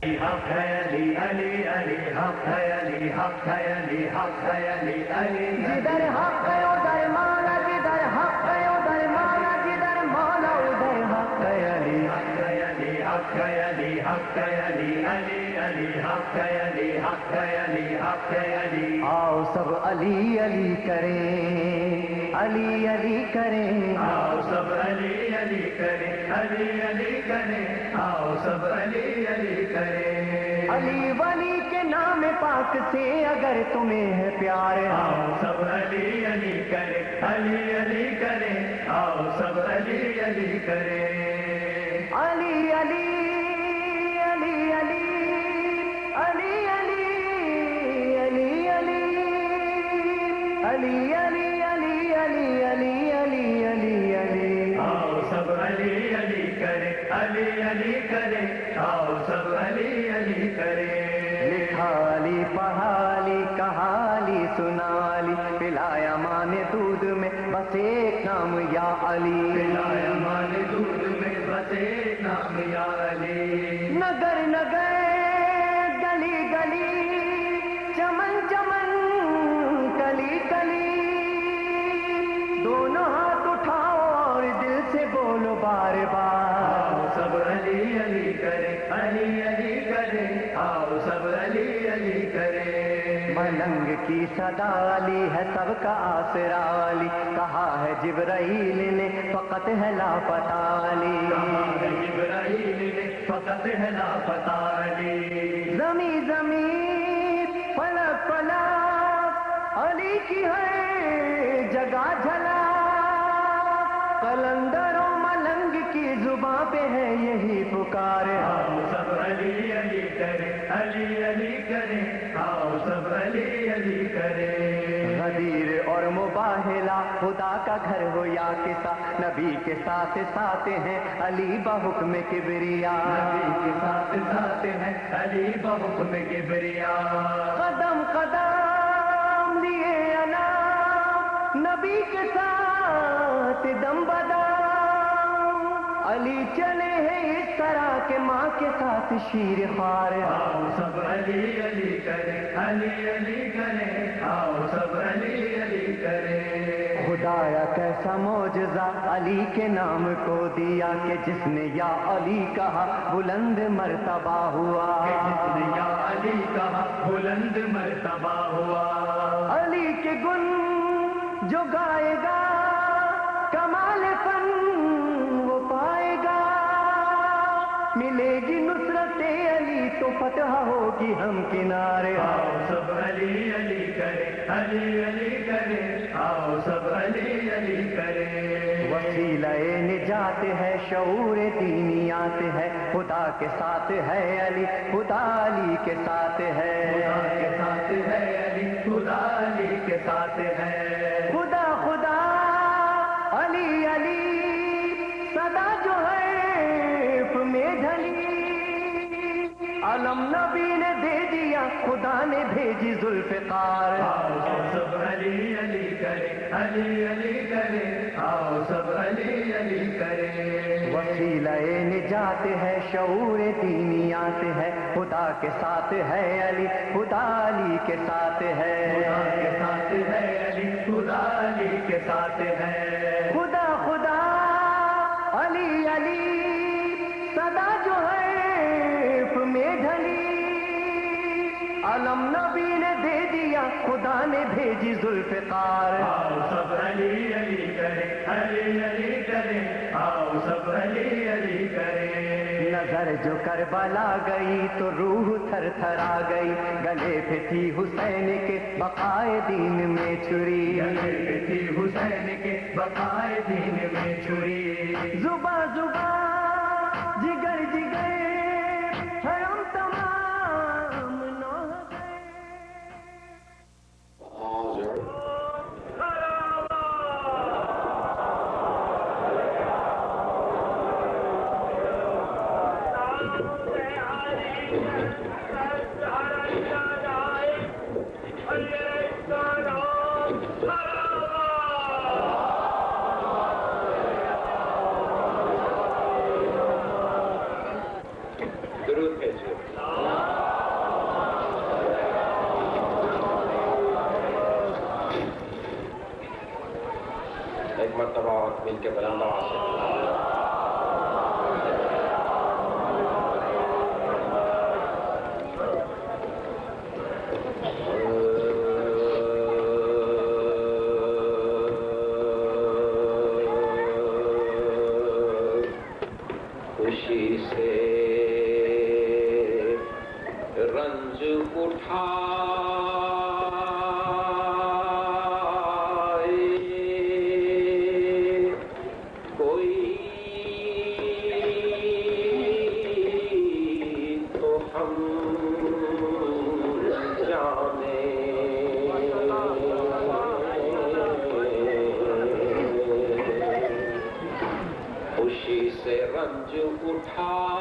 حق ہے علی علی علی حق ہے علی حق ہے علی حق ہے علی علی جدھر حق ہے ادھر مولا جدھر حق ہے ادھر مولا جدھر مولا ادھر حق ہے علی حق ہے علی حق ہے علی حق ہے علی علی علی حق ہے علی حق ہے علی حق ہے علی آؤ سب علی علی کریں علی علی کریں آؤ سب علی علی کریں علی علی کریں آؤ سب علی علی کریں علی ولی کے نام پاک سے اگر تمہیں ہے پیار آؤ سب علی علی کریں علی علی کریں آؤ سب علی علی کریں علی علی علی علی علی علی علی علی علی علی علی علی علی علی علی علی آؤ سب علی علی کریں علی علی کریں آؤ سب علی علی کریں لکھا علی پڑھا علی کہا علی سنا علی پلایا ماں نے دودھ میں بس ایک نام یا علی پلایا ماں نے دودھ میں بس ایک نام یا علی نگر نگر گلی گلی چمن چمن کلی کلی دونوں ہاتھ اٹھاؤ اور دل سے بولو بار بار آؤ سب علی علی کریں علی علی کریں آؤ سب علی علی کریں ملنگ کی صدا علی ہے سب کا آسرا علی کہا ہے جبرائیل نے فقط ہے لاپتہ علی جبرائیل نے فقط ہے لاپتہ علی زمیں زمین فلک فلک علی کی ہے جگہ جھلا قلندر و ملنگ کی زباں پہ ہے یہی پکار آؤ سب علی علی کریں علی علی کریں آؤ سب علی علی کریں غدیر اور مباہلا خدا کا گھر ہو یا کسا نبی کے ساتھ ساتھ ہیں علی بحکم کبریا نبی کے ساتھ ساتھ ہیں علی بحکم کبریا قدم قدم لیے انا نبی کے ساتھ دم بدم علی چلے ہیں اس طرح کے ماں کے ساتھ شیر خوار آؤ سب علی علی کریں علی علی کریں آؤ سب علی علی کریں خدایا کیسا معجزہ علی کے نام کو دیا کہ جس نے یا علی کہا بلند مرتبہ ہوا جس نے یا علی کہا بلند مرتبہ ہوا علی کے گن جو گائے گا کمال فن وہ پائے گا ملے گی نصرت علی تو فتح ہوگی ہم کنارے آؤ سب علی علی کریں علی علی کریں آؤ سب علی علی کریں وسیلہ نجات ہے شعور دینیات ہے خدا کے ساتھ ہے علی خدا علی کے ساتھ ہے خدا کے ساتھ ہے علی خدا علی کے ساتھ ہے خدا خدا علی علی صدا جو ہے میں ڈھلی علم نبی نے دے دیا خدا نے بھیجی ذوالفقار آؤ سب علی علی کریں علی علی کریں آؤ سب علی علی کریں وسیلہ نجات ہے شعور دینیات ہے خدا کے ساتھ ہے علی خدا علی کے ساتھ ہے خدا کے ساتھ ہے علی خدا علی کے ساتھ ہے خدا خدا علی علی صدا جو ہے میں ڈھلی علم نبی نے دے دیا خدا نے بھیجی ذوالفقار آؤ سب علی علی کریں علی علی کریں آؤ سب علی علی کریں نظر جو کربلا گئی تو روح تھر تھر آ گئی گلے پہ تھی حسین کے بقائے دین میں چھری گلے پہ تھی حسین کے بقائے دین میں چھری زباں زباں جگر جگر ہے ہم تمام نو گئے مل کے بلند آواز سے خوشی سے رنج اٹھائے کوئی تو ہم جانے خوشی سے رنج اٹھائے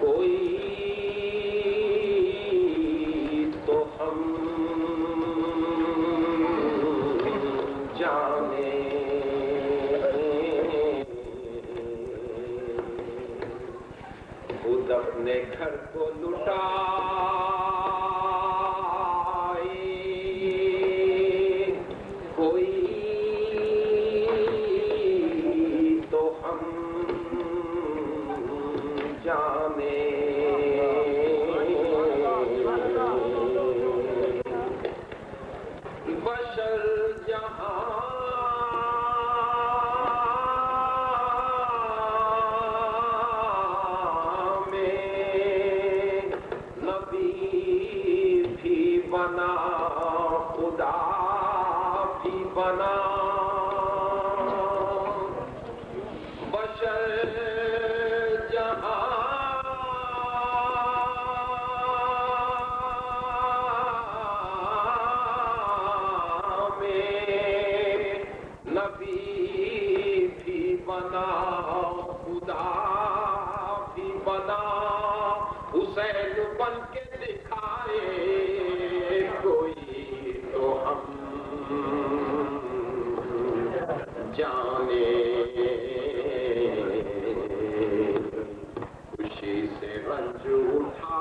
کوئی تو ہم جانے خود اپنے گھر کو لٹائے کوئی تو ہم جانے بشر جہاں میں نبی بھی بنا خدا بھی بنا بشر جہاں میں نبی بھی بنا خدا بھی بنا حسین بن کے دکھائے کوئی تو ہم جانے خوشی سے رنج اٹھائے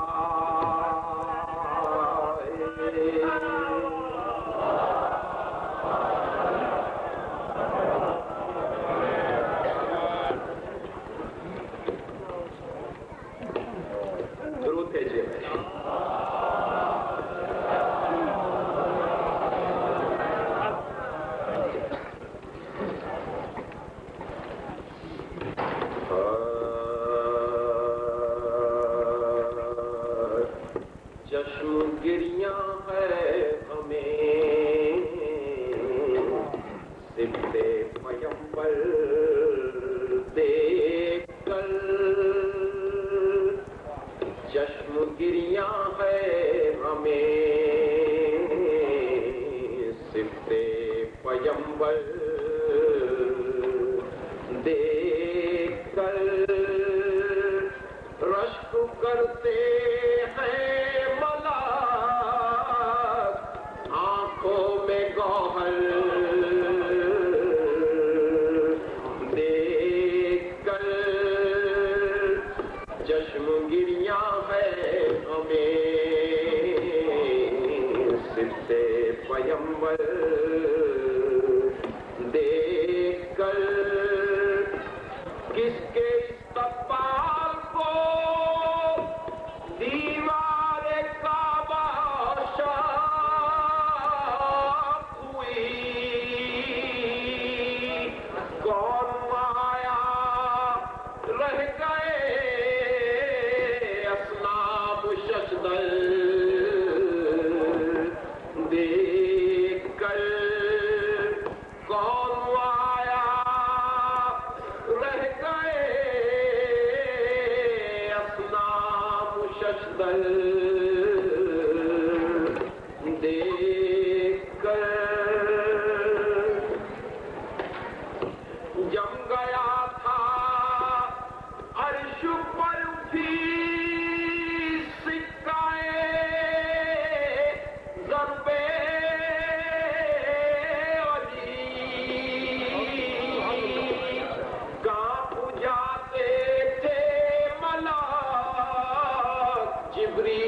درود بھیجیے چشم گریاں ہے ہمیں صفت پیمبر دیکھ کر چشم گریاں ہے ہمیں صفت پیمبر دیکھ کر رشک کرتے ہیں ملاک آنکھوں میں گوہر دیکھ کر چشم گریاں ہے ہمیں صفت پیمبر دیکھ کر کس کے استقبال کو دیوار کعبہ شاق ہوئی کون آیا رہ گئے اصنام ششدر دیکھ کر کون آیا رہ گئے اصنام ششدر دیکھ کر جم گیا تھا عرش پر بھی سکائے ضربے جبری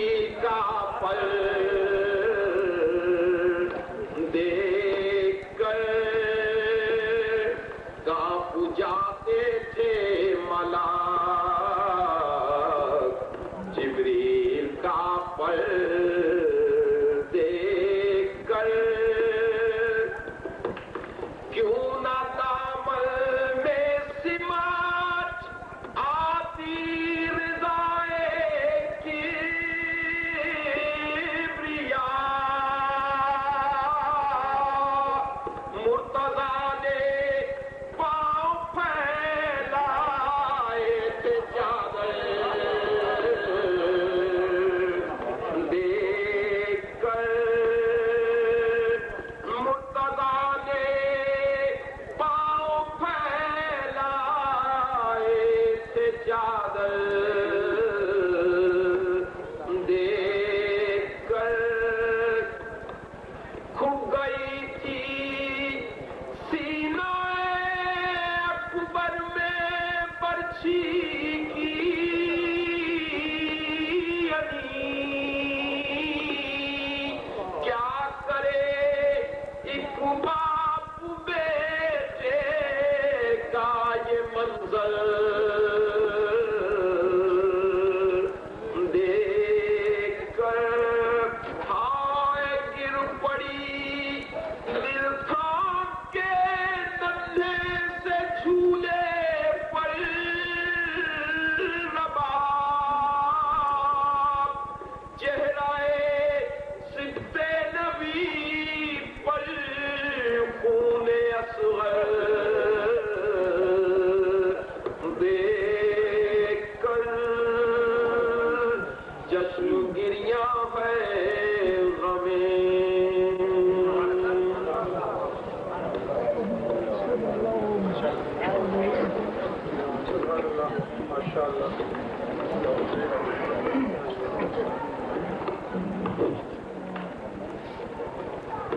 ماشاء اللہ.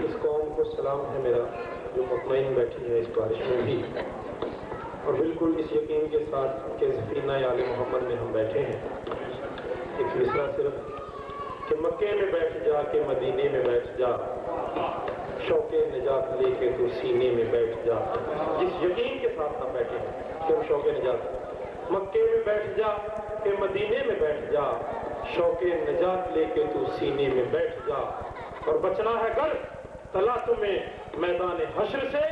اس قوم کو سلام ہے میرا جو مطمئن بیٹھی ہے اس بارش میں بھی، اور بالکل اس یقین کے ساتھ کہ سفینہ آل محمد میں ہم بیٹھے ہیں. ایک مصرع صرف کہ مکے میں بیٹھ جا کے مدینے میں بیٹھ جا، شوق نجات لے کے تو سینے میں بیٹھ جا. جس یقین کے ساتھ ہم بیٹھے ہیں کہ ہم شوق نجات، مکے میں بیٹھ جا کہ مدینے میں بیٹھ جا، شوق نجات لے کے تو سینے میں بیٹھ جا. اور بچنا ہے گر تلا تمہیں میدان حشر سے،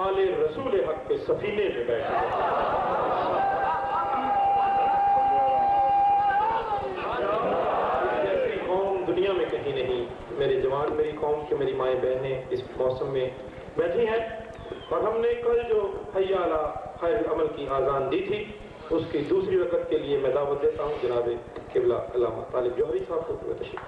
آل رسول حق کے سفینے میں بیٹھ جا. ایسی قوم دنیا میں کہیں نہیں. میرے جوان میری قوم کے میری مائیں بہنیں اس موسم میں بیٹھی ہیں، اور ہم نے کل جو حی علی خیر العمل کی آذان دی تھی اس کی دوسری رکعت کے لیے میں دعوت دیتا ہوں جناب قبلہ علامہ طالب جوہری صاحب کو. تشریف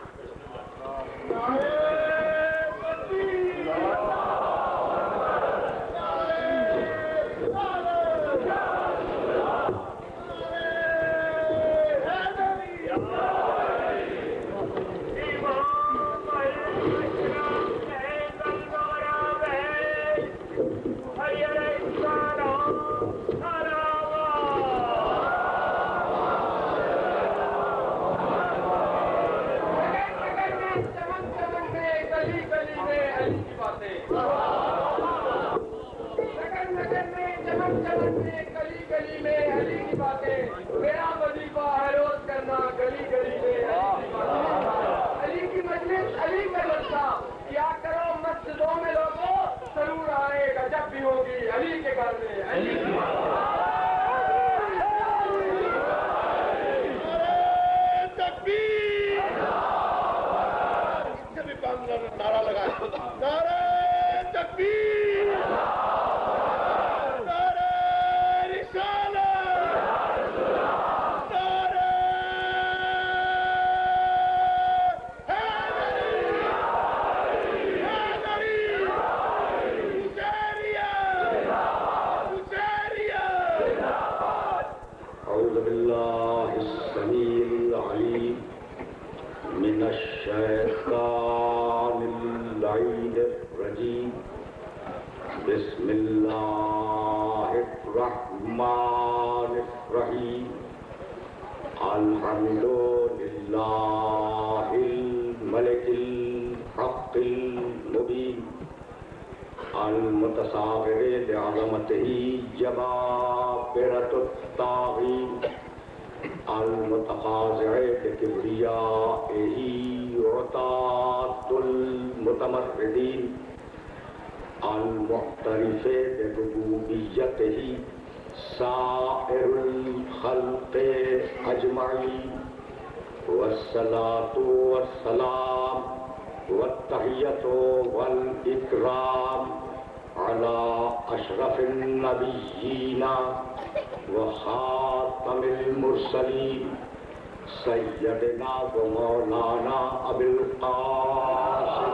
سیدنا و مولانا ابی القاسم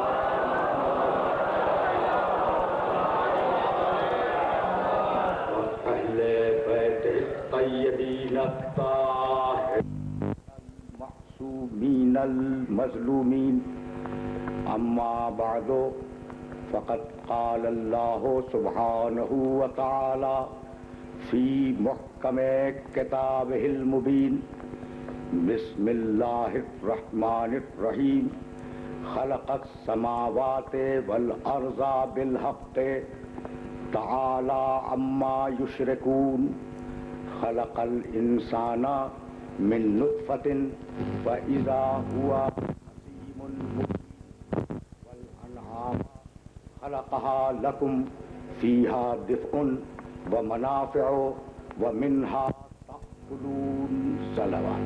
و اہل بیت الطیبین الطاہرین المعصومین المظلومین. اما بعد فقد قال اللہ سبحانہ وتعالی فی محکم کتابہ المبین. بسم اللہ الرحمن الرحیم. خلق السماوات والارض بالحق تعالی عما یشرکون. خلق الانسان من نطفة فاذا هو خصیم مبین. والانعام خلقها لكم فيها دفء ومنافع ومنها تأكلون. صلوات.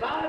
7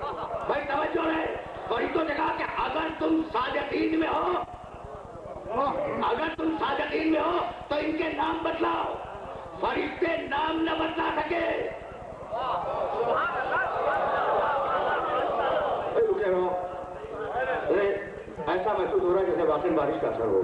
بھائی توجہ رہے، فرشتوں نے کہا کہ اگر تم صادقین میں ہو، اگر تم صادقین میں ہو تو ان کے نام بدلاؤ۔ فرشتے نام نہ بدلا سکے۔ رکے رہو، ایسا محسوس ہو رہا ہے جیسے واقعی بارش کا اثر ہو۔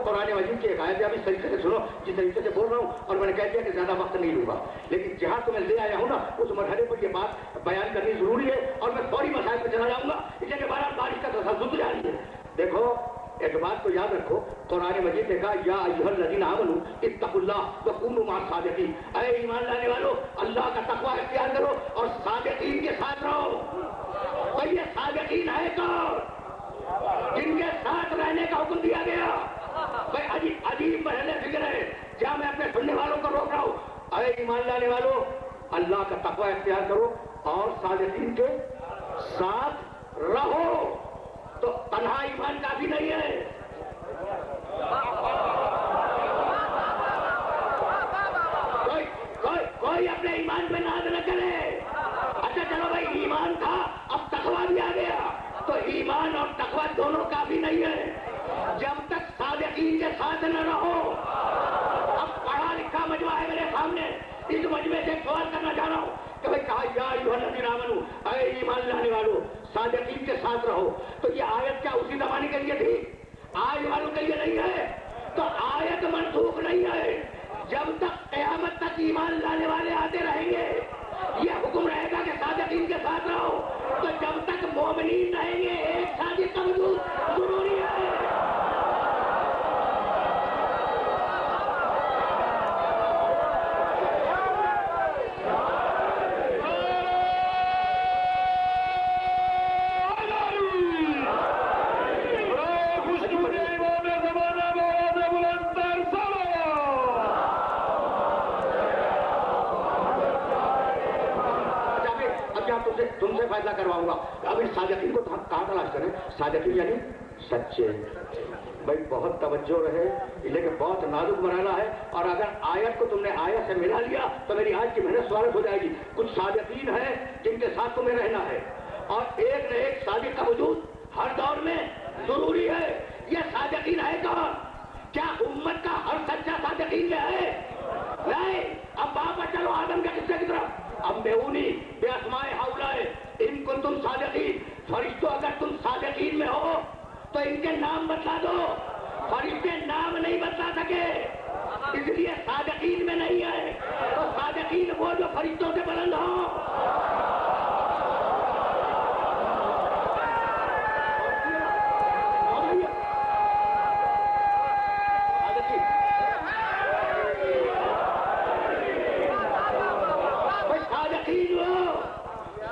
قرآن مجید کی ایک آیت ہے، اب اس طریقے سے سنو جس طریقے سے بول رہا ہوں، اور میں نے کہہ دیا کہ زیادہ وقت نہیں لوں گا، لیکن جہاں تو میں لے آیا ہوں نا اس مرحلے پر یہ بات بیان کرنی ضروری ہے، اور میں فوری مسائل پہ چلا جاؤں گا، اس لیے کہ بارہ بارش کا تسلسل جاری ہے۔ دیکھو ایک بات کو یاد رکھو، قرآن مجید نے کہا یا ایھا الذین آمنوا اتقوا اللہ وکونوا مع الصادقین، اے ایمان لانے والو اللہ کا تقوی اختیار کرو اور صادقین کے ساتھ رہو۔ تو یہ صادقین ہے کون؟ جن کے ساتھ رہنے کا حکم دیا گیا۔ بھائی عجیب مرحلے فکر ہے جہاں میں اپنے سننے والوں کو روک رہا ہوں، اے ایمان لانے والو اللہ کا تقوی اختیار کرو اور صادقین کے ساتھ رہو۔ تو تنہا ایمان کافی نہیں ہے، کوئی اپنے ایمان پہ ناز نہ کرے۔ اچھا چلو بھائی ایمان تھا، اب تقوی بھی آ گیا، تو ایمان اور تقوی دونوں کافی نہیں ہے جب تک صادقین کے ساتھ نہ رہو۔ اب پڑھا لکھا مجمع ہے میرے سامنے، اس مجمع سے سوال کرنا چاہ رہا ہوں کہ بھائی کہا یا ایھا الذین آمنوا، اے ایمان لانے والوں صادقین کے ساتھ رہو، تو یہ آیت کیا اسی زمانے کے لیے تھی؟ آج والوں کے لیے نہیں ہے؟ تو آیت منسوخ نہیں ہے، جب تک قیامت تک ایمان لانے والے آتے رہیں گے یہ حکم رہے گا کہ صادقین کے ساتھ رہو، تو جب تک مومنین رہیں گے ایک صادق کا وجود ضروری ہے۔ تم سے فیصلہ کرواؤں گا، اب اس صادقین کو کہاں تلاش کریں؟ صادقین یعنی سچے۔ بھائی بہت توجہ رہے، لیکن بہت نازک مرحلہ ہے، اور اگر آیت کو تم نے آیت سے ملا لیا تو میری آج کی محنت سوالت ہو جائے گی۔ کچھ صادقین ہیں جن کے ساتھ تمہیں رہنا ہے، اور ایک نہ ایک صادق کا وجود ہر دور میں ضروری ہے۔ یہ صادقین ہے کون؟ کیا امت کا ہر سچا صادقین میں ہے؟ نہیں۔ اب واپس چلو آدم کے قصے کی طرف۔ انبئونی باسماء ہؤلاء ان کنتم صادقین، فرشتوں اگر تم صادقین میں ہو تو ان کے نام بتلا دو۔ فرشتے نام نہیں بتلا سکے، اس لیے صادقین میں نہیں ہے، تو صادقین وہ جو فرشتوں سے بلند ہوں۔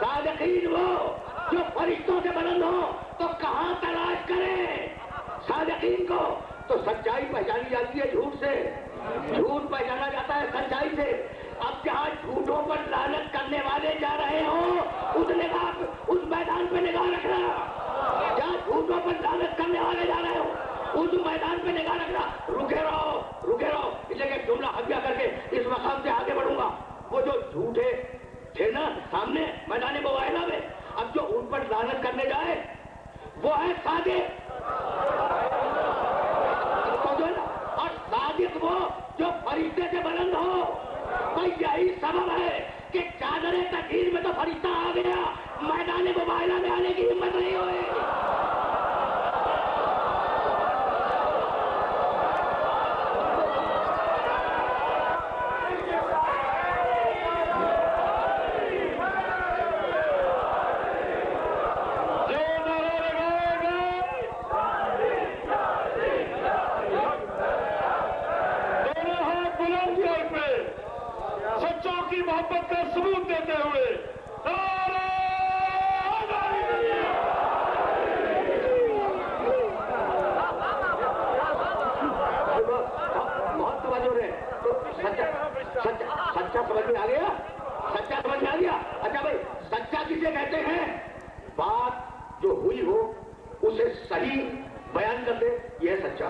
صادقین وہ جو فرشتوں سے بلند ہو، تو کہاں تلاش کریں صادقین کو؟ تو سچائی پہچانی جاتی ہے جھوٹ سے، جھوٹ پہچانا جاتا ہے سچائی سے۔ اب جہاں جھوٹوں پر لعنت کرنے والے جا رہے ہوں اس میدان پہ نگاہ رکھنا، جہاں جھوٹوں پر لعنت کرنے والے جا رہے ہوں اس میدان پہ نگاہ رکھنا۔ رکے رہو، اس لیے کہ جملہ حجہ کر کے اس مقام سے آگے بڑھوں گا۔ وہ جو جھوٹے تھے نا سامنے میدان مباحثہ میں، اب جو ان پر لعنت کرنے جائے وہ ہے صادق، اور صادق وہ جو فرشتے سے بلند ہو۔ تو یہی سبب ہے کہ چادر تکبیر میں تو فرشتہ آ گیا، میدان مباحثہ میں آنے کی ہمت نہیں ہوئی۔ محبت کا ثبوت دیتے ہوئے بہت توجہ ہے، تو سچا سمجھ میں آ گیا، سچا سمجھ میں آ گیا۔ اچھا بھائی سچا کسے کہتے ہیں؟ بات جو ہوئی ہو اسے صحیح بیان کرتے یہ سچا۔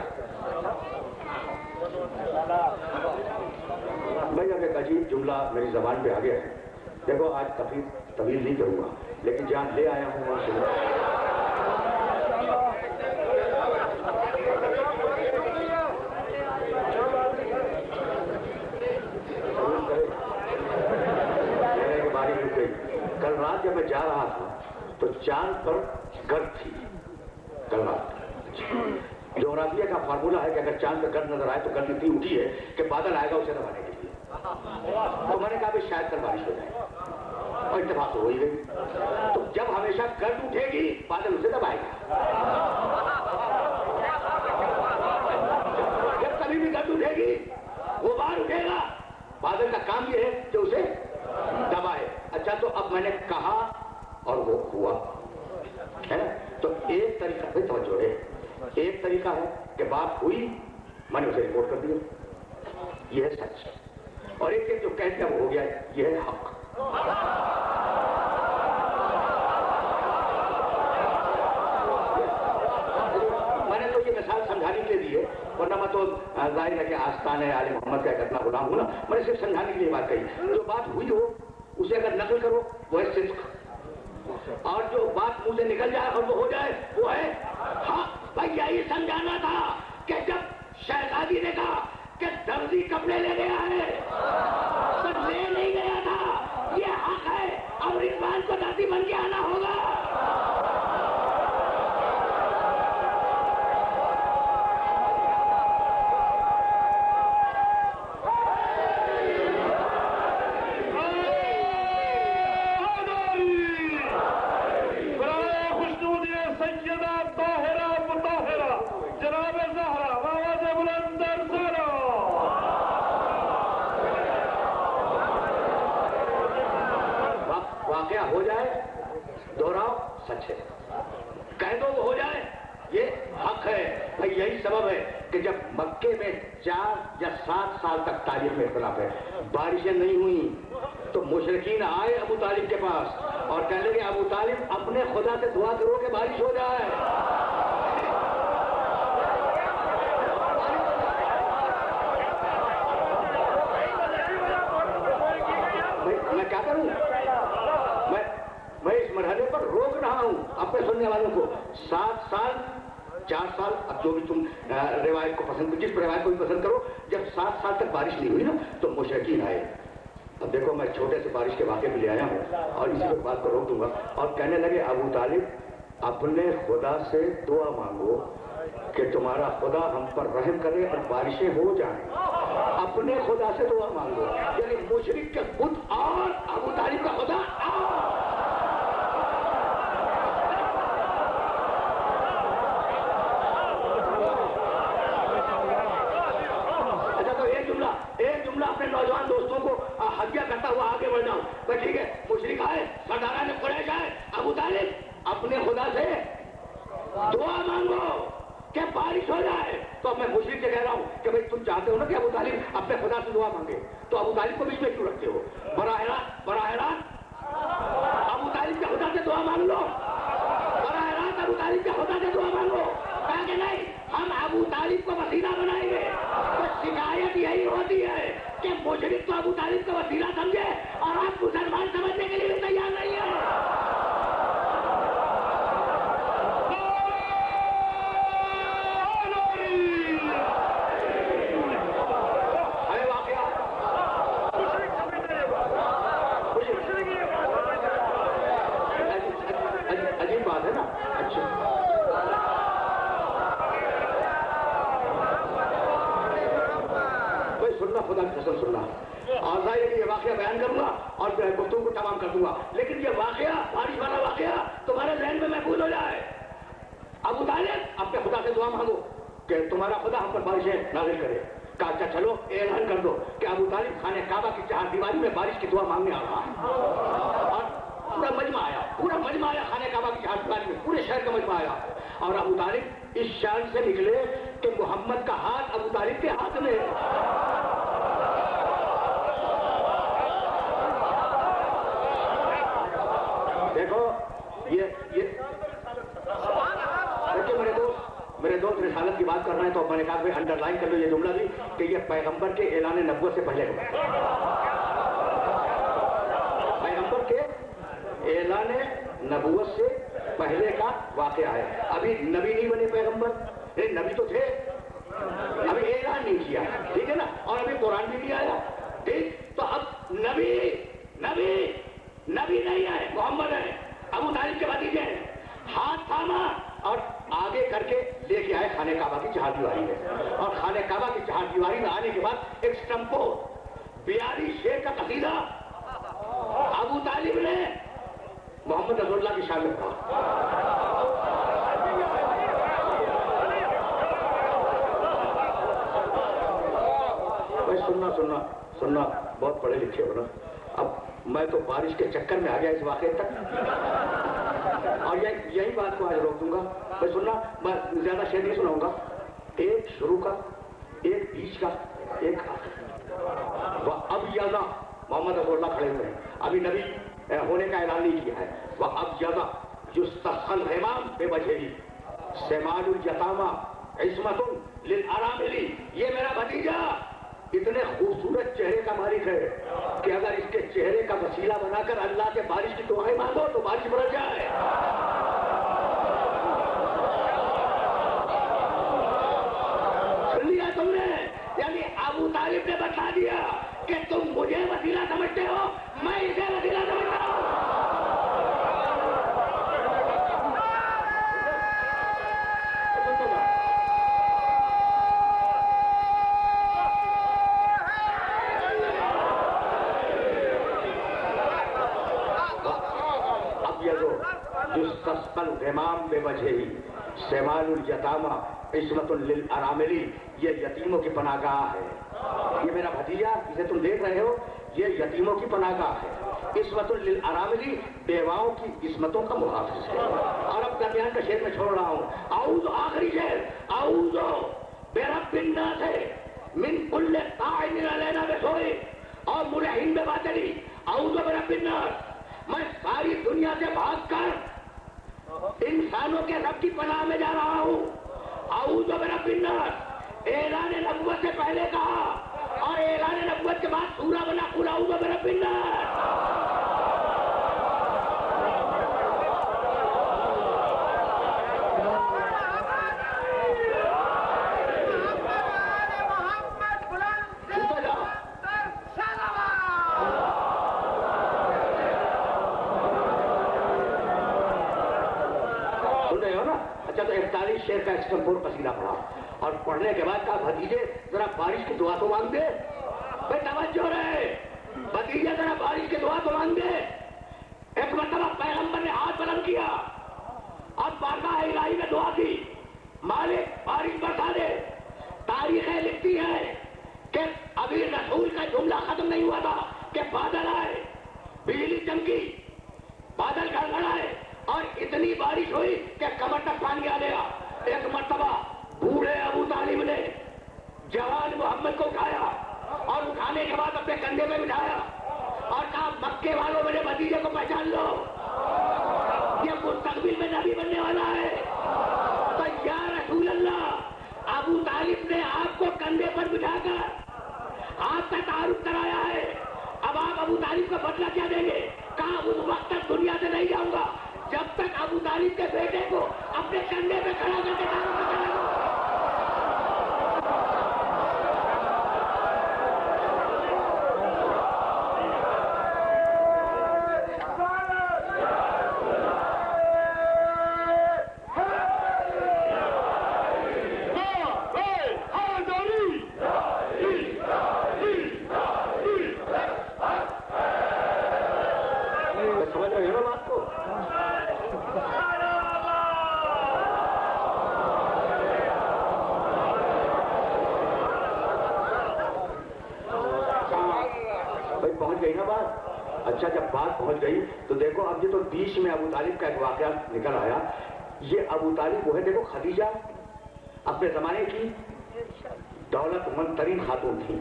بھائی اب ایک عجیب جملہ میری زبان پہ آ گیا ہے، دیکھو آج طویل نہیں کروں گا لیکن جہاں لے آیا ہوں وہاں سے باری رک گئی۔ کل رات جب میں جا رہا تھا تو چاند پر گرد تھی کل رات۔ جغرافیہ کا فارمولہ ہے کہ اگر چاند پہ گرد نظر آئے تو گرد اتنی اٹھی ہے کہ بادل آئے گا اسے دبانے کے لیے، تو میں نے کہا بھی شاید کل بارش ہو جائے اور اتفاق ہو ہی گئی۔ تو جب ہمیشہ گرد اٹھے گی بادل اسے دبائے گا، جب کبھی بھی گرد اٹھے گی غبار اٹھے گا، بادل کا کام یہ ہے کہ اسے دبائے۔ اچھا تو اب میں نے کہا اور وہ ہوا ہے، تو ایک طریقہ پہ توجہ ہے، ایک طریقہ ہے کہ بات ہوئی میں نے اسے رپورٹ کر دیا، یہ ہے سچ، اور ایک جو کہتے ہیں وہ ہو گیا یہ ہے حق۔ میں نے تو یہ مثال سمجھانے کے لیے، ورنہ میں تو ظاہر ہے کہ آستان ہے عالم محمد کا ایک اتنا غلام ہوں نا، میں نے صرف سمجھانے کے لیے بات کہی۔ جو بات ہوئی ہو اسے اگر نقل کرو وہ ہے صدق، اور جو بات منہ سے نکل جائے اور وہ ہو جائے وہ ہے حق۔ بھائی یہی سمجھانا تھا کہ جب شہزادی نے کہا کہ درزی کپڑے لے گیا ہے تو لے نہیں گیا تھا، یہ حق ہے، اب رضوان کو درزی بن کے آنا ہوگا۔ واقعہ ہو جائے دوہراؤ سچ ہے، کہہ دو وہ ہو جائے یہ حق ہے۔ بھائی یہی سبب ہے کہ جب مکے میں 4 یا 7 سال تک تاریخ میں اختلاف ہے، بارشیں نہیں ہوئیں تو مشرکین آئے ابو طالب کے پاس اور کہنے لگے ابو طالب اپنے خدا سے دعا کرو کہ بارش ہو جائے۔ میں کیا کروں، میں اس مرحلے پر روک رہا ہوں اپنے سننے والوں کو۔ 7 سال 4 سال، اب جو بھی تم روایت کو پسند کرو، جس روایت کو بھی پسند کرو، جب 7 سال تک بارش نہیں ہوئی نا تو مشرکین آئے۔ اب دیکھو میں چھوٹے سے بارش کے واقعے بھی لے آیا ہوں اور اسی بات کو روک دوں گا، اور کہنے لگے ابو طالب اپنے خدا سے دعا مانگو کہ تمہارا خدا ہم پر رحم کرے اور بارشیں ہو جائیں۔ اپنے خدا سے دعا مانگو، یعنی مشرک کے بت اور ابو طالب کا خدا اور۔ اچھا تو ایک جملہ اپنے نوجوان دوستوں کو ہدیہ کرتا ہوا آگے بڑھ جاؤں۔ بس ٹھیک ہے، مشرک آئے، سرداران قریش آئے، ابو طالب اپنے خدا سے دعا مانگو کہ بارش ہو جائے۔ تو میں مشرک سے کہہ رہا ہوں کہ بھائی تم چاہتے ہو نا کہ ابو طالب اپنے خدا سے دعا مانگے، تو ابو طالب کو بیچ میں کیوں رکھتے ہو؟ براہ راست ابو طالب کے خدا سے دعا مانگ لو، براہ راست ابو طالب کے خدا سے دعا مانگو۔ کہا کہ نہیں ہم ابو طالب کو وسیلہ بنائیں گے۔ تو شکایت یہی ہوتی ہے کہ مشرک تو ابو طالب کا وسیلہ سمجھے اور آپ مسلمان سمجھنے کے لیے بھی تیار نہیں ہے۔ عجیب بات ہے نا۔ اچھا بھائی سننا، خدا کی قسم سننا، اور ظاہر یہ واقعہ بیان کروں گا اور گفتگو کو تمام کر دوں گا، لیکن یہ واقعہ بارش والا واقعہ تمہارے ذہن میں محفوظ ہو جائے۔ ابو طالب اپنے خدا سے دعا مانگو کہ تمہارا خدا ہم پر بارشیں نازل کرے۔ کہا اچھا چلو اعلان کر دو کہ ابو طالب خانہ کعبہ کی 4 دیواری میں بارش کی دعا مانگنے آ رہا ہے، اور پورا مجمع آیا خانہ کعبہ کی 4 دیواری میں، پورے شہر کا مجمع آیا، اور ابو طالب اس شان سے نکلے کہ محمد کا ہاتھ ابو طالب کے ہاتھ میں۔ دیکھو یہ میرے دوست میرے دوست رسالت کی بات کر رہے ہیں تو میں نے کہا کہ انڈر لائن کر لو یہ جملہ بھی کہ یہ پیغمبر کے اعلان نبوت سے پہلے کا پیغمبر کے اعلان نبوت سے پہلے کا واقعہ ہے. ابھی نبی نہیں بنے پیغمبر، نبی تو تھے، ابھی اعلان نہیں کیا، ٹھیک ہے نا، اور ابھی قرآن بھی نہیں آیا، ٹھیک. تو اب نبی نہیں ہے، محمد ہے، ابو طالب کے بھتیجے ہیں. ہاتھ تھاما اور آگے کر کے لے کے آئے خانہ کعبہ کی چہار دیواری میں، اور خانہ کعبہ کی چہار دیواری میں آنے کے بعد ایک سٹمپو 42 شعر کا قصیدہ ابو طالب نے محمد رسول اللہ کی شان میں پڑھا. سننا بہت پڑھے لکھے ہو نا. اب میں تو بارش کے چکر میں آ گیا اس واقعے تک، اور یہی بات کو آج روک دوں گا. میں سننا، میں زیادہ شعر نہیں سناؤں گا. ایک شروع کا، ایک بیچ کا، ایک آخر. اب یادا محمد رسول اللہ کھڑے ہوئے ہیں، ابھی نبی ہونے کا اعلان نہیں کیا ہے. وہ اب یادا یستسقل غمام بے وجہی سمال الیتاما عصمت للاراملی. یہ میرا بھتیجا اتنے خوبصورت چہرے کا مالک ہے کہ اگر اس کے چہرے کا وسیلہ بنا کر اللہ سے بارش کی دعائیں مانگو تو بارش برس جائے. سن لیا تم نے؟ یعنی ابو طالب نے بتا دیا کہ تم مجھے وسیلہ سمجھتے ہو، میں اسے وسیلہ سمجھتا ہوں. غمام بے وجہی سمال الیتاما عصمت للاراملی. یہ یتیموں کی پناہ گاہ ہے. یہ میرا بھتیجا جسے تم دیکھ رہے ہو یہ یتیموں کی پناہ گاہ ہے. عصمت للاراملی بیواؤں کی عصمتوں کا محافظ ہے. اور اب درمیان کا شعر میں چھوڑ رہا ہوں. اعوذ، آخری شعر، اعوذ برب الناس من کل طاعن علینا بسوء اور ملحن بباطلی. اعوذ برب الناس، میں ساری دنیا سے بھاگ کر انسانوں کے رب کی پناہ میں جا رہا ہوں. اعوذ برب الناس اعلان نبوت سے پہلے کہا، اور اعلان نبوت کے بعد سورہ بنا قل اعوذ برب الناس. اچھا تو 41 شعر کا ایکسٹمپور قصیدہ پڑھا اور پڑھنے کے بعد کہا بھتیجے ذرا بارش کی دعا تو مانگ دے. بھائی توجہ رہے، بھتیجے ذرا بارش کی دعا تو مانگ دے. ایک مرتبہ پیغمبر نے ہاتھ بلند کیا اور بارگاہ الہی میں دعا کی، مالک بارش برسا دے. تاریخیں لکھتی ہیں کہ ابھی رسول کا جملہ ختم نہیں ہوا تھا کہ بادل آئے، بجلی چمکی، بادل گڑگڑائے اور اتنی بارش ہوئی کہ کمر تک پانی آ گیا. ایک مرتبہ بوڑھے ابو طالب نے جوان محمد کو اٹھایا اور اٹھانے کے بعد اپنے کندھے میں بٹھایا اور کہا مکے والوں میرے بھتیجے کو پہچان لو، یہ مستقبل میں نبی بننے والا ہے. تو یا رسول اللہ، ابو طالب نے آپ کو کندھے پر بٹھا کر آپ کا تعارف کرایا ہے، اب آپ ابو طالب کا بدلہ کیا دیں گے؟ کہا اس وقت تک دنیا سے نہیں جاؤں گا جب تک ابو طالب کے بیٹے کو اپنے کندھے پہ کھڑا کر کے تعارف نہ کرا دو. سمجھ رہے ہو نا بات کو؟ بھائی پہنچ گئی نا بات؟ اچھا جب بات پہنچ گئی تو دیکھو اب یہ تو بیچ میں ابو طالب کا ایک واقعہ نکل آیا. یہ ابو طالب وہ ہے، دیکھو خدیجہ اپنے زمانے کی دولت مند ترین خاتون تھی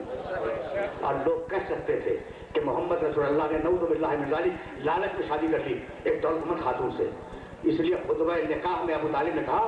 اور لوگ کہہ سکتے تھے کہ محمد رسول اللہ نے نعوذ باللہ من ذالک لالچ میں شادی کر لی ایک دولت مند خاتون سے. اس لیے خطبہ نکاح میں ابو طالب نے کہا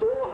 2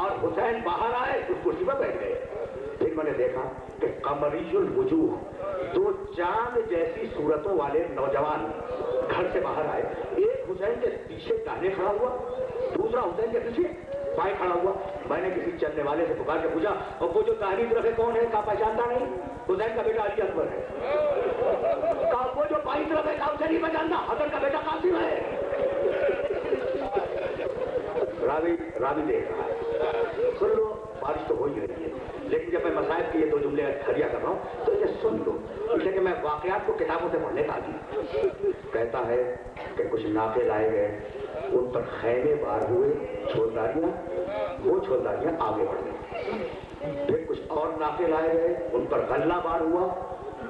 اور حسین باہر آئے اس کرسی پر بیٹھ گئے. پھر میں نے دیکھا کہ قمریل وجوہ 2 چاند جیسی صورتوں والے نوجوان گھر سے باہر آئے. ایک حسین کے پیچھے داہنے کھڑا ہوا, دوسرا حسین کے پیچھے بائیں کھڑا ہوا. میں نے کسی چلنے والے سے پکار کے پوچھا, اور وہ جو داہنی طرف ہے کون ہے؟ کہا پہچانتا نہیں, حسین کا بیٹا علی اکبر ہے. کہا وہ جو بائیں طرف ہے, کہا اسے نہیں پہچانتا, حسن کا بیٹا قاسم ہے. راوی دیکھ رہا ہے. سن لو, بارش تو ہو ہی رہی ہے, لیکن جب میں مصائب کے یہ 2 جملے کھڑیا کر رہا ہوں تو یہ سن لو, اس لیے کہ میں واقعات کو کتابوں سے پڑھنے کا عادی. کہتا ہے کہ کچھ ناکے لائے گئے, ان پر خیمے بار ہوئے, چھولداریاں, وہ چھولداریاں آگے بڑھ گئی. پھر کچھ اور ناکے لائے گئے, ان پر غلہ بار ہوا,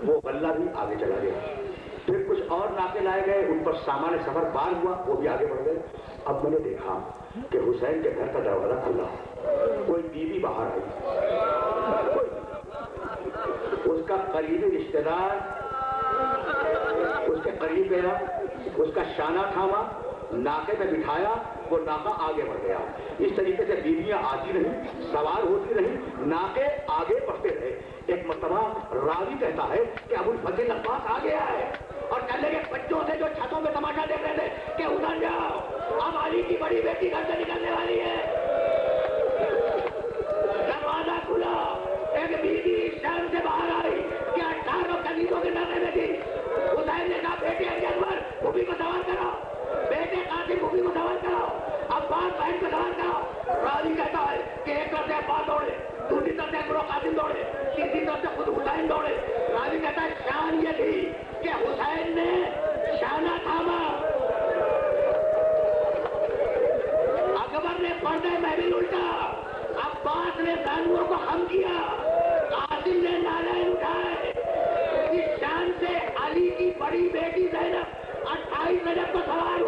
وہ غلہ بھی آگے چلا گیا. پھر کچھ اور ناکے لائے گئے, ان پر سامان سفر بار ہوا, وہ بھی آگے بڑھ گئے. اب میں نے دیکھا کہ حسین کے گھر کا دروازہ کھلا, کوئی بیوی باہر آئی, اس کا قریبی رشتہ دار اس کے قریب گیا, اس کا شانہ تھاما, ناکے پہ بٹھایا, وہ ناکا آگے بڑھ گیا. اس طریقے سے بیویاں آتی رہیں, سوار ہوتی رہیں, ناکے آگے بڑھتے رہے. ایک مرتبہ راوی کہتا ہے کہ ابو الفضل عباس آ گیا ہے اور کہنے کے بچوں سے جو چھتوں میں تماشا دیکھ رہے تھے کہ ادھر جاؤ, اب علی کی بڑی بیٹی گھر سے نکلنے والی ہے. دروازہ کھلا, ایک بیوی شہر سے باہر آئی کہ 18 کنیزوں کے ناطے میں تھی. حسین نے کہا بیٹے علی اکبر پھوپھی کو سوار کرو, بیٹے قاسم پھوپھی کو سوار کرو, عباس بہن کو سوار کرو. راوی کہتا ہے کہ ایک طرف سے عباس دوڑے, دوسری طرف سے گروہ قاسم دوڑے, تیسری طرف سے خود حسین دوڑے. راوی کہتا ہے شان یہ تھی کہ حسین نے شانہ تھاما, اکبر نے پردے محفل الٹا, عباس نے زانوؤں کو خم کیا, قاسم نے نالین اٹھائے. اس شان سے علی کی بڑی بیٹی زینب 28 رجب کو سوار